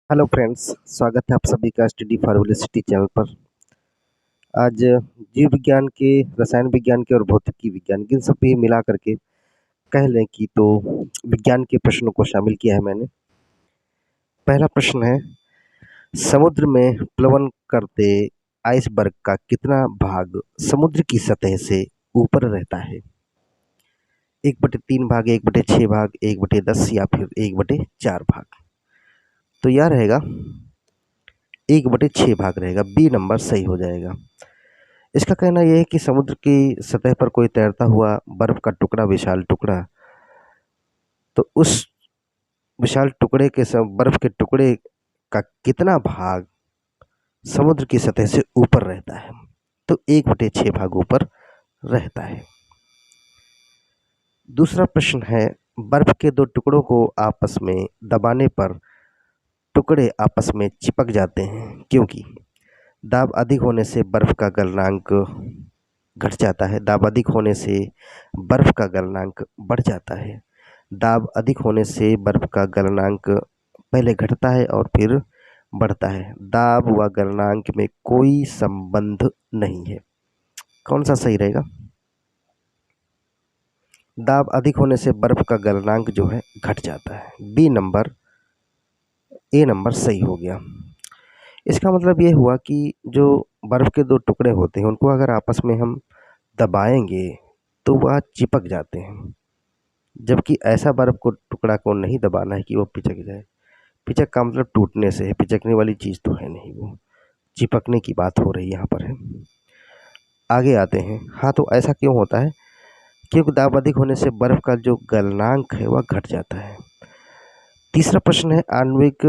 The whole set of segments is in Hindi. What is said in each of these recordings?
हेलो फ्रेंड्स, स्वागत है आप सभी का स्टडी फॉर वेलोसिटी चैनल पर। आज जीव विज्ञान के, रसायन विज्ञान के और भौतिकी विज्ञान के इन सभी मिला करके कह लें कि तो विज्ञान के प्रश्नों को शामिल किया है मैंने। पहला प्रश्न है, समुद्र में प्लवन करते आइसबर्ग का कितना भाग समुद्र की सतह से ऊपर रहता है? 1/3 भाग, 1/6 भाग, 1/10 या फिर 1/4 भाग? तो यह रहेगा 1/6 भाग रहेगा। बी नंबर सही हो जाएगा। इसका कहना यह है कि समुद्र की सतह पर कोई तैरता हुआ बर्फ का टुकड़ा, विशाल टुकड़ा, तो उस विशाल टुकड़े के सब बर्फ के टुकड़े का कितना भाग समुद्र की सतह से ऊपर रहता है? तो 1/6 भाग ऊपर रहता है। दूसरा प्रश्न है, बर्फ के दो टुकड़ों को आपस में दबाने पर टुकड़े आपस में चिपक जाते हैं, क्योंकि दाब अधिक होने से बर्फ का गलनांक घट जाता है। दाब अधिक होने से बर्फ का गलनांक बढ़ जाता है। दाब अधिक होने से बर्फ का गलनांक पहले घटता है और फिर बढ़ता है। दाब व गलनांक में कोई संबंध नहीं है। कौन सा सही रहेगा? दाब अधिक होने से बर्फ का गलनांक जो है घट जाता है। बी नंबर, ए नंबर सही हो गया। इसका मतलब ये हुआ कि जो बर्फ के दो टुकड़े होते हैं उनको अगर आपस में हम दबाएंगे तो वह चिपक जाते हैं, जबकि ऐसा बर्फ को टुकड़ा को नहीं दबाना है कि वो पिचक जाए। पिचक का मतलब टूटने से है, पिचकने वाली चीज़ तो है नहीं, वो चिपकने की बात हो रही यहाँ पर है। आगे आते हैं। हाँ, तो ऐसा क्यों होता है? क्योंकि दाब अधिक होने से बर्फ का जो गलनांक है वह घट जाता है। तीसरा प्रश्न है, आणविक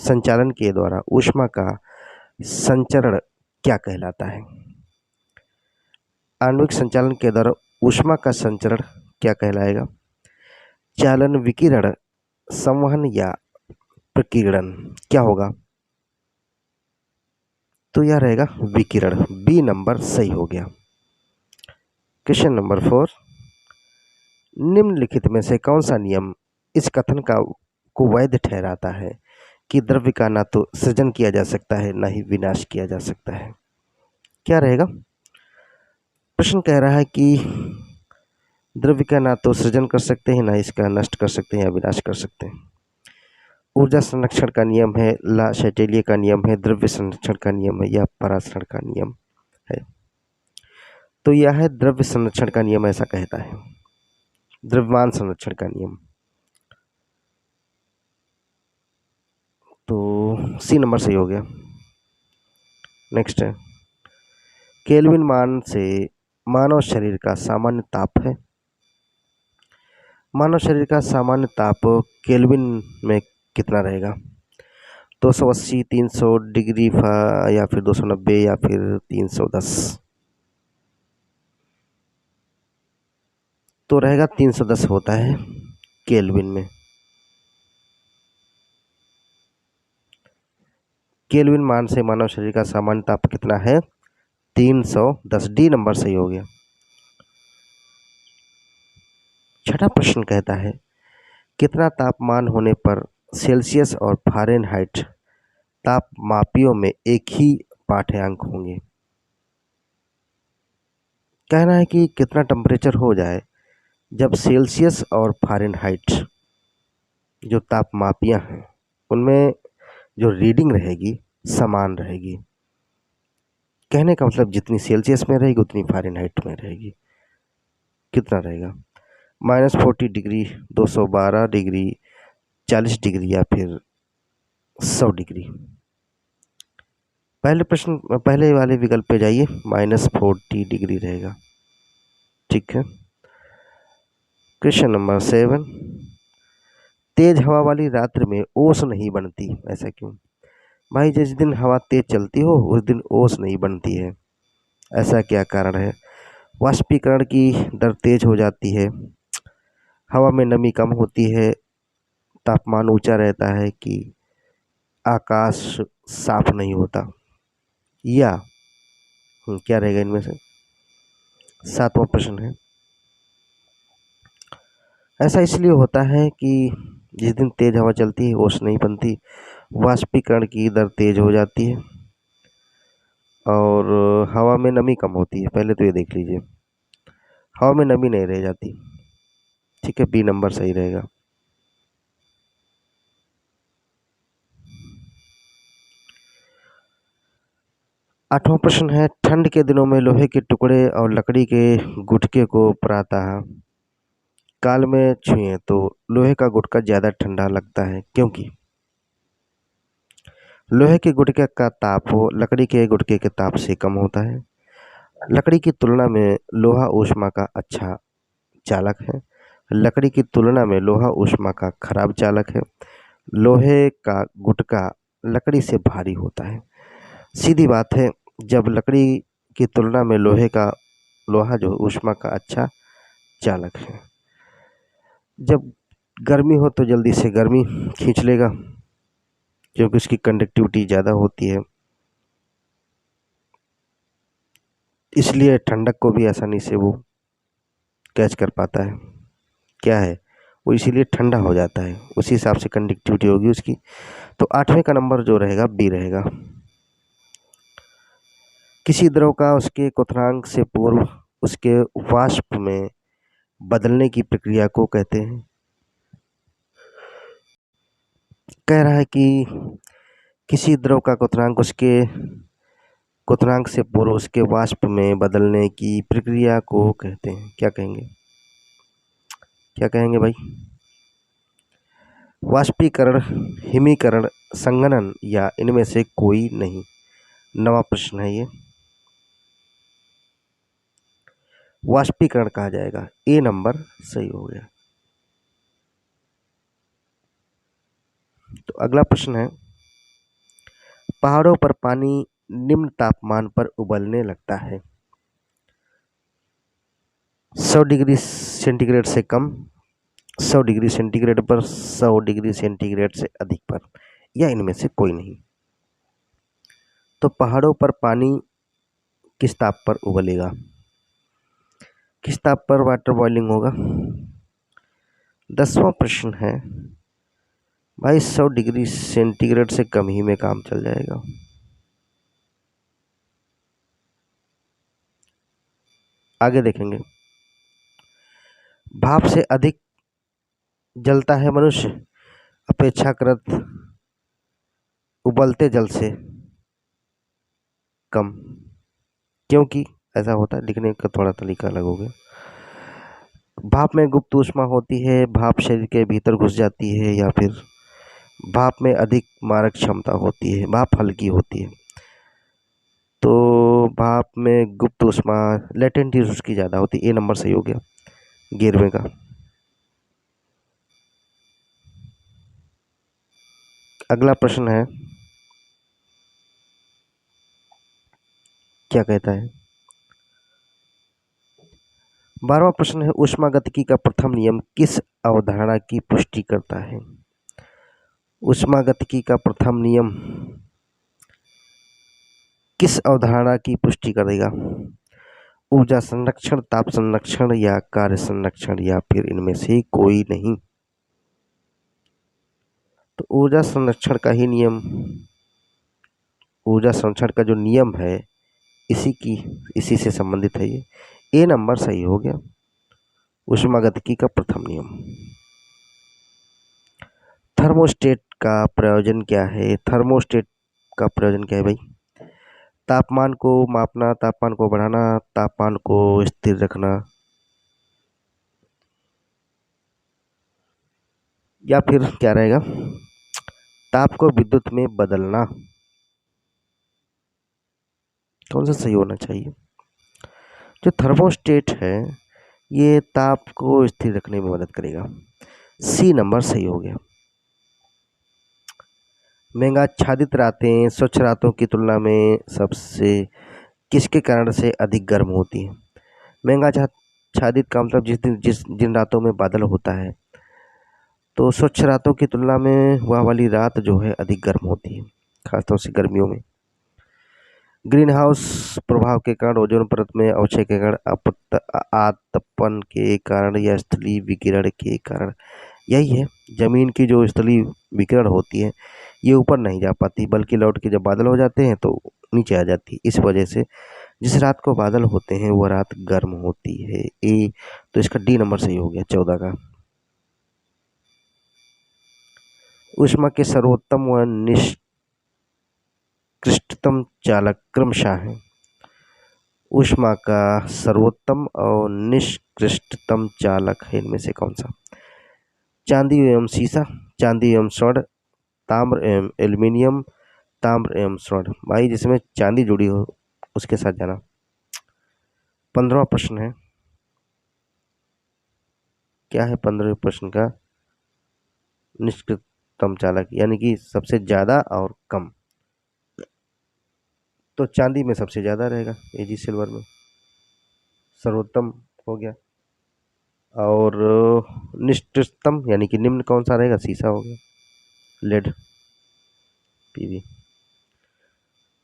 संचालन के द्वारा ऊष्मा का संचरण क्या कहलाता है? आणविक संचालन के द्वारा ऊष्मा का संचरण क्या कहलाएगा? चालन, विकिरण, संवहन या प्रकीर्णन? क्या होगा? तो यह रहेगा विकिरण। बी नंबर सही हो गया। क्वेश्चन नंबर 4, निम्नलिखित में से कौन सा नियम इस कथन को वैध ठहराता है कि द्रव्य का ना तो सृजन किया जा सकता है ना ही विनाश किया जा सकता है? क्या रहेगा? प्रश्न कह रहा है कि द्रव्य का ना तो सृजन कर सकते हैं, ना इसका नष्ट कर सकते हैं या विनाश कर सकते हैं। ऊर्जा संरक्षण का नियम है, ला शैटेलिय का नियम है, द्रव्य संरक्षण का नियम है या परासरण का नियम है? तो यह है द्रव्य संरक्षण का नियम, ऐसा कहता है, द्रव्यमान संरक्षण का नियम। तो सी नंबर सही हो गया। नेक्स्ट है, केल्विन मान से मानव शरीर का सामान्य ताप है। मानव शरीर का सामान्य ताप केल्विन में कितना रहेगा? 280, 300 डिग्री या फिर 290 या फिर 310? तो रहेगा 310 होता है केल्विन में। केल्विन मान से मानव शरीर का सामान्य ताप कितना है? 310। डी नंबर सही हो गया। छठा प्रश्न कहता है, कितना तापमान होने पर सेल्सियस और फ़ारेनहाइट तापमापियों में एक ही पाठ्यांक होंगे? कहना है कि कितना टेम्परेचर हो जाए जब सेल्सियस और फ़ारेनहाइट जो तापमापियाँ हैं उनमें जो रीडिंग रहेगी समान रहेगी। कहने का मतलब जितनी सेल्सियस में रहेगी उतनी फ़ारेनहाइट में रहेगी। कितना रहेगा? -40 डिग्री, 212 डिग्री, 40 डिग्री या फिर 100 डिग्री? पहले वाले विकल्प पे जाइए, -40 डिग्री रहेगा। ठीक है। क्वेश्चन नंबर 7, तेज हवा वाली रात्रि में ओस नहीं बनती, ऐसा क्यों? भाई, जिस दिन हवा तेज चलती हो उस दिन ओस नहीं बनती है, ऐसा क्या कारण है? वाष्पीकरण की दर तेज हो जाती है, हवा में नमी कम होती है, तापमान ऊंचा रहता है, कि आकाश साफ नहीं होता, या क्या रहेगा इनमें से? सातवां प्रश्न है, ऐसा इसलिए होता है कि जिस दिन तेज हवा चलती है ओस नहीं बनती, वाष्पीकरण की दर तेज हो जाती है और हवा में नमी कम होती है। पहले तो ये देख लीजिए, हवा में नमी नहीं रह जाती। ठीक है, बी नंबर सही रहेगा। आठवां प्रश्न है, ठंड के दिनों में लोहे के टुकड़े और लकड़ी के गुटके को प्रातः काल में छुएं तो लोहे का गुटका ज्यादा ठंडा लगता है, क्योंकि लोहे के गुटके का ताप लकड़ी के गुटके के ताप से कम होता है। लकड़ी की तुलना में लोहा ऊष्मा का अच्छा चालक है। लकड़ी की तुलना में लोहा ऊष्मा का खराब चालक है। लोहे का गुटका लकड़ी से भारी होता है। सीधी बात है, जब लकड़ी की तुलना में लोहा जो ऊष्मा का अच्छा चालक है। जब गर्मी हो तो जल्दी से गर्मी खींच लेगा, क्योंकि उसकी कंडक्टिविटी ज़्यादा होती है, इसलिए ठंडक को भी आसानी से वो कैच कर पाता है। क्या है वो, इसीलिए ठंडा हो जाता है, उसी हिसाब से कंडक्टिविटी होगी उसकी। तो आठवें का नंबर जो रहेगा बी रहेगा। किसी द्रव का उसके क्वथनांक से पूर्व उसके वाष्प में बदलने की प्रक्रिया को कहते हैं। कह रहा है कि किसी द्रव का क्वथनांक उसके क्वथनांक से पूर्व उसके वाष्प में बदलने की प्रक्रिया को कहते हैं। क्या कहेंगे, क्या कहेंगे भाई? वाष्पीकरण, हिमीकरण, संघनन या इनमें से कोई नहीं। नवा प्रश्न है ये। वाष्पीकरण कहा जाएगा, ए नंबर सही हो गया। तो अगला प्रश्न है, पहाड़ों पर पानी निम्न तापमान पर उबलने लगता है। 100 डिग्री सेंटीग्रेड से कम, 100 डिग्री सेंटीग्रेड पर, 100 डिग्री सेंटीग्रेड से अधिक पर, या इनमें से कोई नहीं। तो पहाड़ों पर पानी किस ताप पर उबलेगा, किस ताप पर वाटर बॉइलिंग होगा? 10वां प्रश्न है, भाई 100 डिग्री सेंटीग्रेड से कम ही में काम चल जाएगा। आगे देखेंगे। भाप से अधिक जलता है मनुष्य अपेक्षाकृत उबलते जल से कम, क्योंकि ऐसा होता है। लिखने का थोड़ा तरीका अलग हो गया। भाप में गुप्त ऊष्मा होती है, भाप शरीर के भीतर घुस जाती है, या फिर भाप में अधिक मारक क्षमता होती है, भाप हल्की होती है। तो भाप में गुप्त ऊष्मा, लेटेंट हीट उसकी ज़्यादा होती है। ए नंबर सही हो गया 11वें का। अगला प्रश्न है, क्या कहता है? 12वां प्रश्न है, ऊष्मागतिकी का प्रथम नियम किस अवधारणा की पुष्टि करता है? ऊष्मागतिकी का प्रथम नियम किस अवधारणा की पुष्टि करेगा? ऊर्जा संरक्षण, ताप संरक्षण या कार्य संरक्षण, या फिर इनमें से कोई नहीं। तो ऊर्जा संरक्षण का ही नियम, ऊर्जा संरक्षण का जो नियम है इसी से संबंधित है ये। ए नंबर सही हो गया, ऊष्मागतिकी का प्रथम नियम। थर्मोस्टेट का प्रयोजन क्या है? थर्मोस्टेट का प्रयोजन क्या है भाई? तापमान को मापना, तापमान को बढ़ाना, तापमान को स्थिर रखना, या फिर क्या रहेगा? ताप को विद्युत में बदलना। कौन सा सही होना चाहिए? जो थर्मोस्टेट है ये ताप को स्थिर रखने में मदद करेगा। सी नंबर सही हो गया। महंगा आच्छादित रातें स्वच्छ रातों की तुलना में सबसे किसके कारण से अधिक गर्म होती हैं? महंगा आच्छादित का मतलब जिन रातों में बादल होता है, तो स्वच्छ रातों की तुलना में वह वाली रात जो है अधिक गर्म होती है, खासतौर से गर्मियों में। ग्रीन हाउस प्रभाव के कारण ओजोन परत में अवक्षय के कारण, आतपन के कारण या स्थलीय विकिरण के कारण, यही है। जमीन की जो स्थलीय विकिरण होती है ये ऊपर नहीं जा पाती, बल्कि लौट के जब बादल हो जाते हैं तो नीचे आ जाती है। इस वजह से जिस रात को बादल होते हैं वो रात गर्म होती है। ए, तो इसका डी नंबर सही हो गया 14 का। ऊष्मा के सर्वोत्तम व निकृष्टतम चालक क्रमशः हैं। ऊष्मा का सर्वोत्तम और निकृष्टतम चालक है इनमें से कौन सा? चांदी एवं सीसा, चांदी एवं स्वर्ण, ताम्र एवं एल्यूमिनियम, ताम्र एवं स्वर्ण। भाई जिसमें चांदी जुड़ी हो उसके साथ जाना। 15वां प्रश्न है, क्या है 15वें प्रश्न का निष्क्रियतम चालक, यानी कि सबसे ज्यादा और कम। तो चांदी में सबसे ज्यादा रहेगा, एजी सिल्वर में सर्वोत्तम हो गया। और निष्क्रियतम यानी कि निम्न कौन सा रहेगा? सीसा हो गया, लेड, पीवी।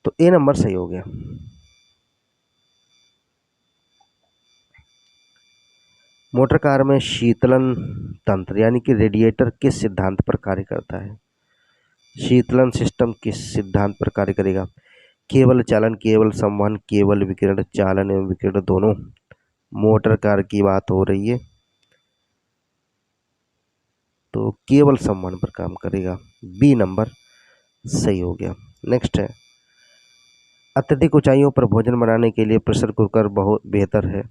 तो ए नंबर सही हो गया। मोटर कार में शीतलन तंत्र यानी कि रेडिएटर किस सिद्धांत पर कार्य करता है? शीतलन सिस्टम किस सिद्धांत पर कार्य करेगा? केवल चालन, केवल संवहन, केवल विकिरण, चालन एवं विकिरण दोनों। मोटर कार की बात हो रही है तो केवल संवहन पर काम करेगा। बी नंबर सही हो गया। नेक्स्ट है, अत्यधिक ऊंचाइयों पर भोजन बनाने के लिए प्रेशर कुकर बहुत बेहतर है,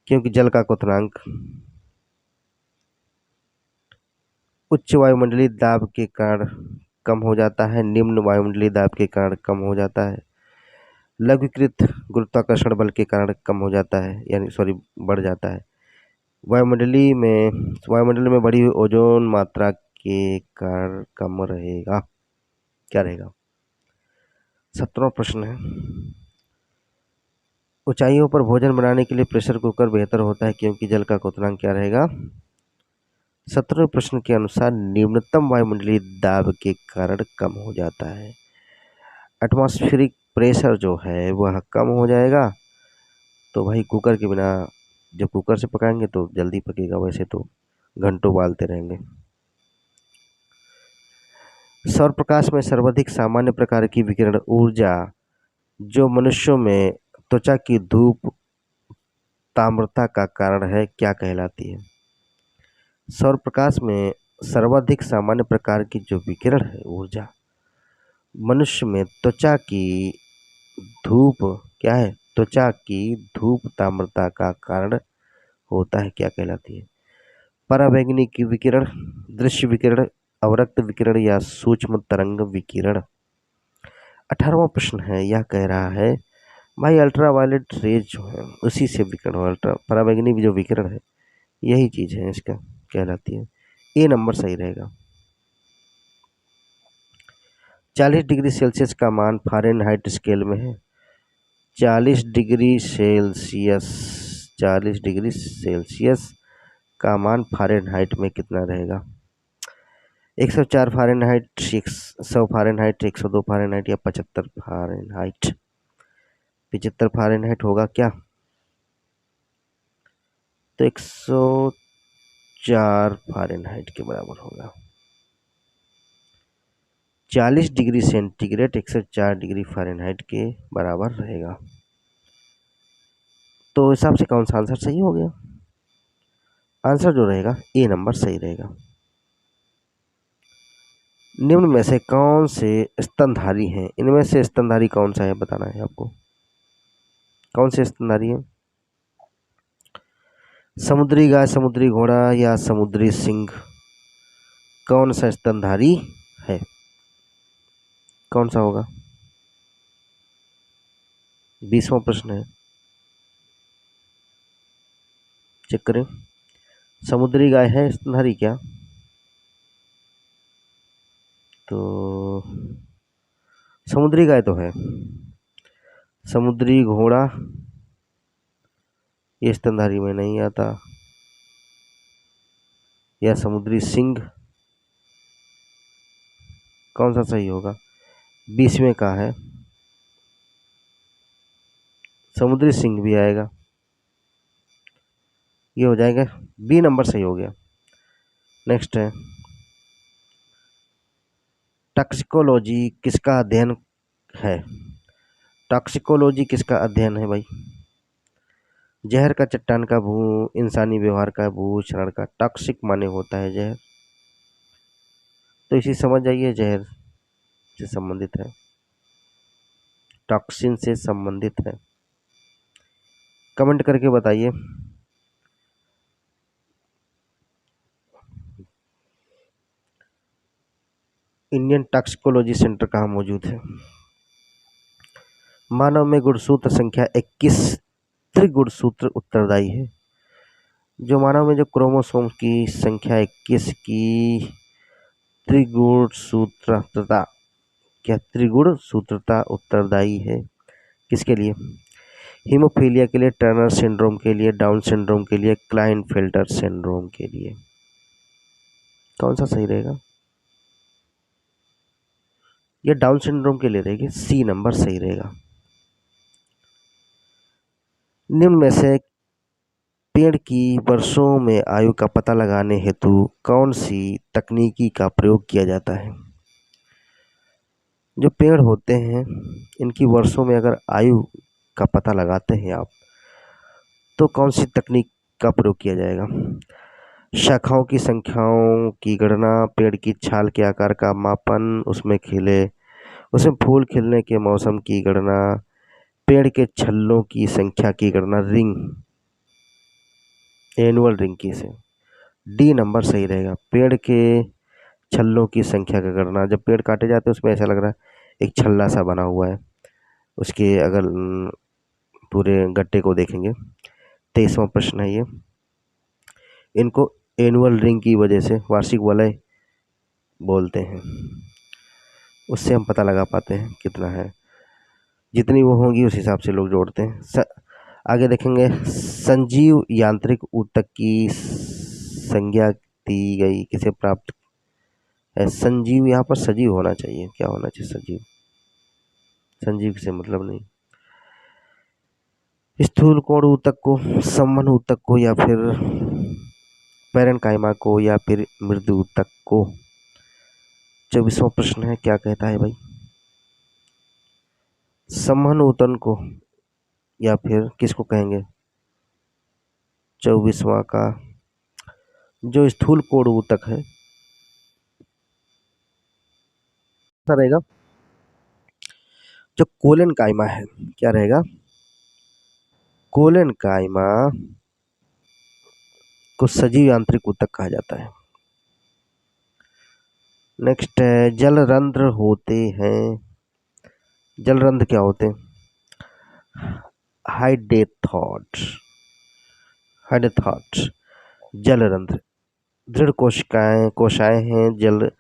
क्योंकि जल का क्वथनांक उच्च वायुमंडलीय दाब के कारण कम हो जाता है, निम्न वायुमंडलीय दाब के कारण कम हो जाता है, लघुकृत गुरुत्वाकर्षण बल के कारण कम हो जाता है, यानी सॉरी बढ़ जाता है, वायुमंडल में बढ़ी हुई ओजोन मात्रा के कारण कम रहेगा। क्या रहेगा? 17वां प्रश्न है, ऊंचाइयों पर भोजन बनाने के लिए प्रेशर कुकर बेहतर होता है, क्योंकि जल का क्वथनांक क्या रहेगा? 17वें प्रश्न के अनुसार न्यूनतम वायुमंडलीय दाब के कारण कम हो जाता है। एटमॉस्फेरिक प्रेशर जो है वह कम हो जाएगा। तो भाई कुकर के बिना, जब कुकर से पकाएंगे तो जल्दी पकेगा, वैसे तो घंटों उबालते रहेंगे। सौर प्रकाश में सर्वाधिक सामान्य प्रकार की विकिरण ऊर्जा जो मनुष्यों में त्वचा की धूप ताम्रता का कारण है, क्या कहलाती है? सौर प्रकाश में सर्वाधिक सामान्य प्रकार की जो विकिरण है ऊर्जा मनुष्य में त्वचा की धूप, क्या है? त्वचा की धूप ताम्रता का कारण होता है, क्या कहलाती है? पराबैंगनी की विकिरण, दृश्य विकिरण, अवरक्त विकिरण या सूक्ष्म तरंग विकिरण। 18वां प्रश्न है, यह कह रहा है भाई अल्ट्रावायलेट रेज जो है उसी से विकिरण हो, अल्ट्रा पराबैंगनी जो विकिरण है यही चीज है इसका कहलाती है। ए नंबर सही रहेगा। 40 डिग्री सेल्सियस का मान फ़ारेनहाइट स्केल में है। 40 डिग्री सेल्सियस 40 डिग्री सेल्सियस का मान फ़ारेनहाइट में कितना रहेगा? 104 फ़ारेनहाइट, 100 फ़ारेनहाइट, 102 फ़ारेनहाइट या 75 फ़ारेनहाइट? 75 फ़ारेनहाइट होगा क्या? तो 104 फ़ारेनहाइट के बराबर होगा। 40 डिग्री सेंटीग्रेड 104 डिग्री फ़ारेनहाइट के बराबर रहेगा। तो हिसाब से कौन सा आंसर सही हो गया? आंसर जो रहेगा ए नंबर सही रहेगा। निम्न में से कौन से स्तनधारी हैं? इनमें से स्तनधारी कौन सा है बताना है आपको। कौन से स्तनधारी है? समुद्री गाय, समुद्री घोड़ा या समुद्री सिंह? कौन सा स्तनधारी है? कौन सा होगा? 20वां प्रश्न है, चेक करें। समुद्री गाय है स्तनधारी क्या? तो समुद्री गाय तो है। समुद्री घोड़ा ये स्तनधारी में नहीं आता, या समुद्री सिंह? कौन सा सही होगा? 20वें का है, समुद्री सिंह भी आएगा, ये हो जाएगा। बी नंबर सही हो गया। नेक्स्ट है, टॉक्सिकोलॉजी किसका अध्ययन है? टॉक्सिकोलॉजी किसका अध्ययन है भाई? जहर का, चट्टान का, भू इंसानी व्यवहार का, भूक्षरण का। टॉक्सिक माने होता है जहर, तो इसी समझ जाइए जहर से संबंधित है, टॉक्सिन से संबंधित है। कमेंट करके बताइए। इंडियन टॉक्सिकोलॉजी सेंटर कहाँ मौजूद है? मानव में गुणसूत्र संख्या 21 त्रिगुणसूत्र उत्तरदायी है। जो मानव में जो क्रोमोसोम की संख्या 21 की त्रिगुणसूत्रता, क्या त्रिगुणसूत्रता उत्तरदायी है किसके लिए? हीमोफीलिया के लिए, टर्नर सिंड्रोम के लिए, डाउन सिंड्रोम के लिए, क्लाइनफेल्टर सिंड्रोम के लिए। कौन सा सही रहेगा? ये डाउन सिंड्रोम के लिए रहेगी, सी नंबर सही रहेगा। निम्न में से पेड़ की वर्षों में आयु का पता लगाने हेतु कौन सी तकनीकी का प्रयोग किया जाता है? जो पेड़ होते हैं इनकी वर्षों में अगर आयु का पता लगाते हैं आप, तो कौन सी तकनीक का प्रयोग किया जाएगा? शाखाओं की संख्याओं की गणना, पेड़ की छाल के आकार का मापन, उसमें फूल खिलने के मौसम की गणना, पेड़ के छल्लों की संख्या की गणना, एनुअल रिंग की से। डी नंबर सही रहेगा। पेड़ के छल्लों की संख्या का गणना, जब पेड़ काटे जाते हैं उसमें ऐसा लग रहा है एक छल्ला सा बना हुआ है, उसके अगर पूरे गट्टे को देखेंगे। 23वां प्रश्न है ये। इनको एनुअल रिंग की वजह से, वार्षिक वलय बोलते हैं, उससे हम पता लगा पाते हैं कितना है। जितनी वो होंगी उस हिसाब से लोग जोड़ते हैं। आगे देखेंगे, संजीव यांत्रिक ऊतक की संज्ञा दी गई किसे प्राप्त है? संजीव, यहाँ पर सजीव होना चाहिए, क्या होना चाहिए? सजीव। संजीव से मतलब नहीं। स्थूल कोण ऊतक को, संवहन ऊतक को, या फिर पैरेन्काइमा को, या फिर मृदु ऊतक को। 24वां प्रश्न है, क्या कहता है भाई? संवहन ऊतक को या फिर किसको कहेंगे? 24वां का जो स्थूल कोण ऊतक है रहेगा जो कोलन काइमा है, क्या रहेगा? कोलन काइमा को सजीव यांत्रिक ऊतक कहा जाता है। नेक्स्ट है, जलरंध्र होते हैं। जलरंध्र क्या होते हैं? हाइडेथॉट्स जलरंध्र, दृढ़ कोशिकाएं हैं, जल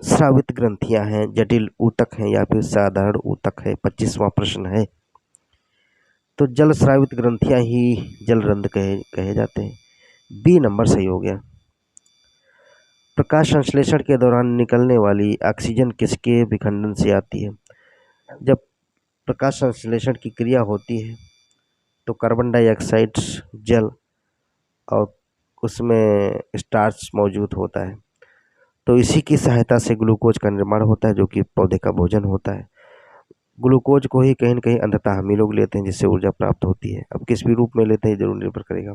स्रावित ग्रंथियां हैं, जटिल ऊतक हैं, या फिर साधारण ऊतक है। 25वां प्रश्न है। तो जल स्रावित ग्रंथियां ही जलरंध्र कहे जाते हैं। बी नंबर सही हो गया। प्रकाश संश्लेषण के दौरान निकलने वाली ऑक्सीजन किसके विखंडन से आती है? जब प्रकाश संश्लेषण की क्रिया होती है तो कार्बन डाइऑक्साइड, जल और उसमें स्टार्च मौजूद होता है, तो इसी की सहायता से ग्लूकोज का निर्माण होता है, जो कि पौधे का भोजन होता है। ग्लूकोज को ही कहीं न कहीं अंततः हम ही लोग लेते हैं, जिससे ऊर्जा प्राप्त होती है। अब किस भी रूप में लेते हैं जरूर निर्भर करेगा।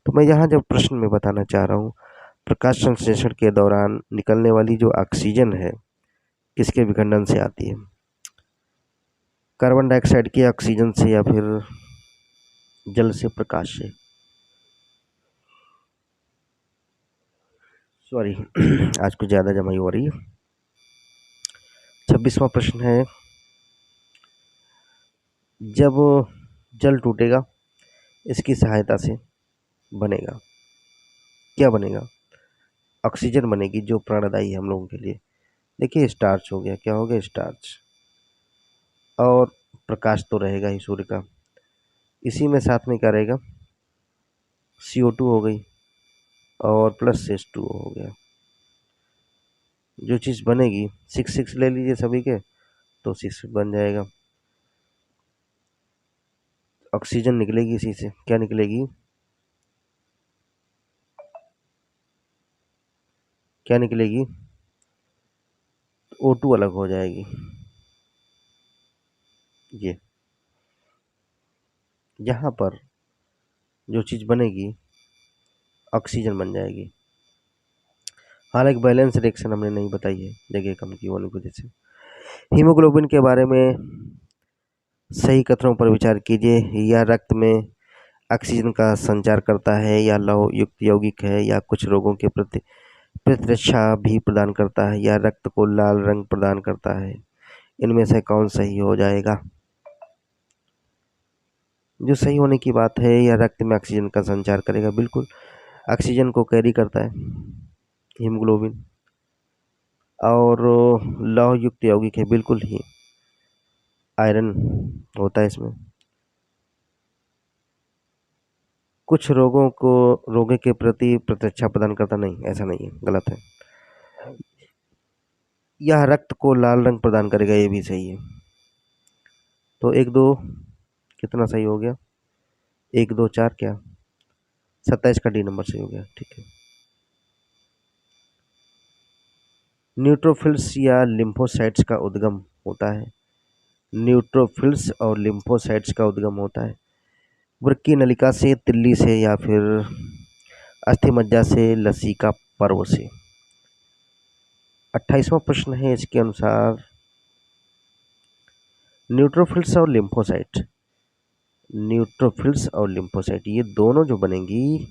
तो मैं यहाँ जब प्रश्न में बताना चाह रहा हूँ, प्रकाश संश्लेषण के दौरान निकलने वाली जो ऑक्सीजन है किसके विखंडन से आती है? कार्बन डाइऑक्साइड की, ऑक्सीजन से, या फिर जल से, प्रकाश से? सॉरी आज कुछ ज़्यादा जमाई हो रही है। 26वां प्रश्न है, जब जल टूटेगा इसकी सहायता से बनेगा, क्या बनेगा? ऑक्सीजन बनेगी जो प्राणदायी है हम लोगों के लिए। देखिए स्टार्च हो गया, क्या हो गया? स्टार्च। और प्रकाश तो रहेगा ही सूर्य का, इसी में साथ में क्या रहेगा? CO2 हो गई और प्लस H2O हो गया। जो चीज़ बनेगी, 6 ले लीजिए सभी के, तो 6 बन जाएगा। ऑक्सीजन निकलेगी इसी से, क्या निकलेगी? क्या निकलेगी? O2 अलग हो जाएगी। ये यहाँ पर जो चीज़ बनेगी ऑक्सीजन बन जाएगी। हालांकि बैलेंस रिएक्शन हमने नहीं बताई है जगह कम की होने की वजह से। हीमोग्लोबिन के बारे में सही कथनों पर विचार कीजिए। यह रक्त में ऑक्सीजन का संचार करता है, या लौह युक्त यौगिक है, या कुछ रोगों के प्रति प्रतिरक्षा भी प्रदान करता है, या रक्त को लाल रंग प्रदान करता है। इनमें से कौन सही हो जाएगा? जो सही होने की बात है, यह रक्त में ऑक्सीजन का संचार करेगा। बिल्कुल ऑक्सीजन को कैरी करता है हीमोग्लोबिन, और लौह युक्त यौगिक है, बिल्कुल ही आयरन होता है इसमें। कुछ रोगों के प्रति प्रतिरक्षा प्रदान करता, नहीं, ऐसा नहीं है, गलत है। यह रक्त को लाल रंग प्रदान करेगा, ये भी सही है। तो 1 2 कितना सही हो गया? 1 2 4 क्या 27 का डी नंबर सही हो गया। ठीक है। न्यूट्रोफिल्स या लिम्फोसाइट्स का उद्गम होता है। न्यूट्रोफिल्स और लिम्फोसाइट्स का उद्गम होता है वृक्क की नलिका से, तिल्ली से, या फिर अस्थिमज्जा से, लसीका पर्व से। 28वां प्रश्न है इसके अनुसार, न्यूट्रोफिल्स और लिम्फोसाइट ये दोनों जो बनेंगी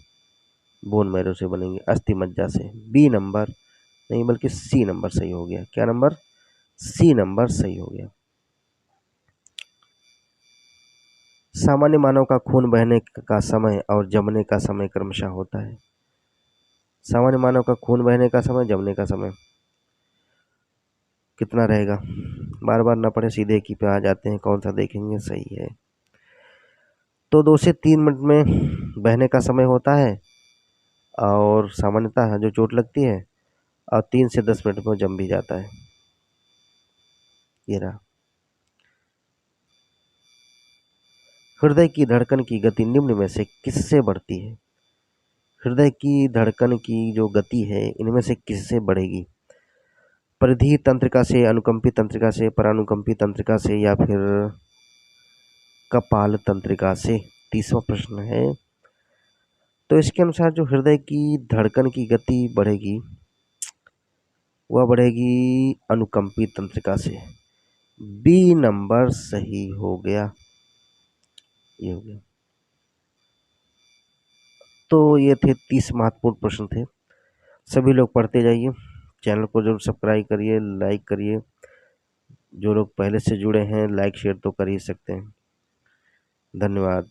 बोन मैरो से बनेंगी, अस्थि मज्जा से। बी नंबर नहीं बल्कि सी नंबर सही हो गया। क्या नंबर? सी नंबर सही हो गया। सामान्य मानव का खून बहने का समय और जमने का समय क्रमशः होता है। सामान्य मानव का खून बहने का समय, जमने का समय कितना रहेगा? बार बार ना पढ़े, सीधे की पे आ जाते हैं, कौन सा देखेंगे? सही है। तो 2 से 3 मिनट में बहने का समय होता है, और सामान्यतः जो चोट लगती है, और 3 से 10 मिनट में जम भी जाता है। ये रहा। हृदय की धड़कन की गति निम्न में से किससे बढ़ती है? हृदय की धड़कन की जो गति है, इनमें से किससे बढ़ेगी? परिधीय तंत्रिका से, अनुकंपी तंत्रिका से, परानुकंपी तंत्रिका से, या फिर कपाल तंत्रिका से? 30वां प्रश्न है। तो इसके अनुसार जो हृदय की धड़कन की गति बढ़ेगी, वह बढ़ेगी अनुकंपी तंत्रिका से। बी नंबर सही हो गया। ये हो गया। तो ये थे 30 महत्वपूर्ण प्रश्न थे। सभी लोग पढ़ते जाइए, चैनल को जरूर सब्सक्राइब करिए, लाइक करिए। जो लोग पहले से जुड़े हैं, लाइक शेयर तो कर ही सकते हैं। धन्यवाद।